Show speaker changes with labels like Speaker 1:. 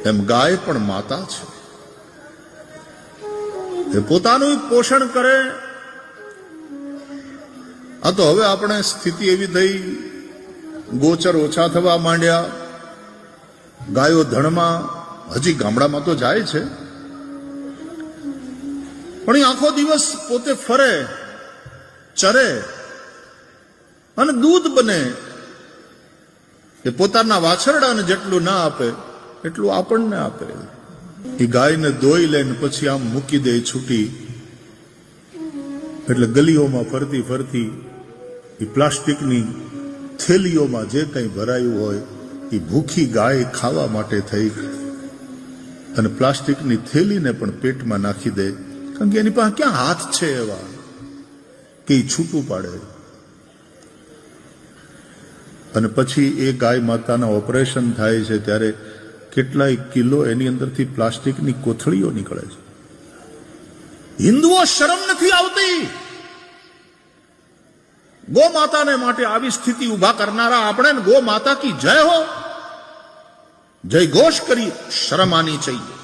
Speaker 1: એમ ગાય પણ માતા છે. એ પોતાનું પોષણ કરે. આ તો હવે આપણે સ્થિતિ એવી થઈ, ગોચર ઓછા થવા માંડ્યા, ગાયો ધણમાં, હજી ગામડામાં તો જાય છે, પણ એ આખો દિવસ પોતે ફરે, ચરે અને દૂધ બને. એ પોતાના વાછરડાને જેટલું ના આપે એટલું આપણને આપે. એ ગાયને દોઈ લઈને પછી આમ મૂકી દે છૂટી, એટલે ગલીઓમાં ફરતી ફરતી એ પ્લાસ્ટિકની થેલીઓમાં જે કંઈ ભરાયું હોય એ ભૂખી ગાય ખાવા માટે થઈ અને પ્લાસ્ટિકની થેલીને પણ પેટમાં નાખી દે, કારણ કે એની પાસે ક્યાં હાથ છે એવા કે એ છૂટું પાડે. અને પછી એ ગાય માતાના ઓપરેશન થાય છે ત્યારે કેટલાય કિલો એની અંદરથી પ્લાસ્ટિકની કોથળીઓ નીકળે છે. હિન્દુઓ શરમ નથી આવતી. ગો માતાને માટે આવી સ્થિતિ ઉભા કરનારા આપણે ગો માતા કી જય હો, જય ઘોષ કરી શરમ આની चाहिए.